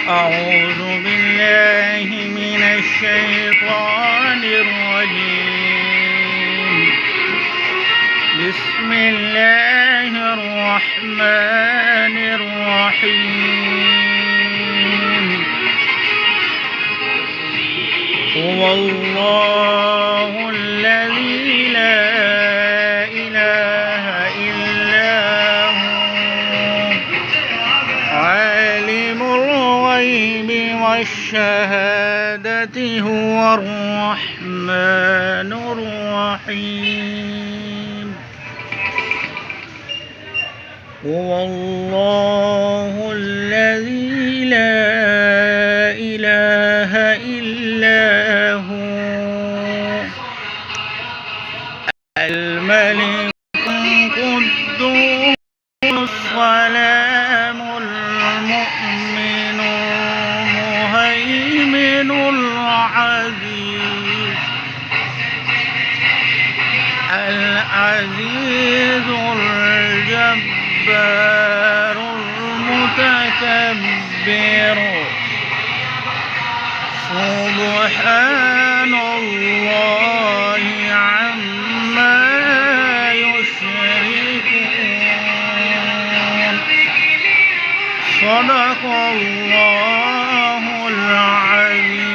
أعوذ بالله من الشيطان الرجيم. بسم الله الرحمن الرحيم. هو الله الذي لا إله إلا هو عالم الغيب والشهادة هو الرحمن الرحيم. هو الله الذي لا إله إلا هو الملك القدوس السلام المؤمن المهيمن العزيز الجبار المتكبر. سبحان الله عما يشركون. صدق الله العظيم.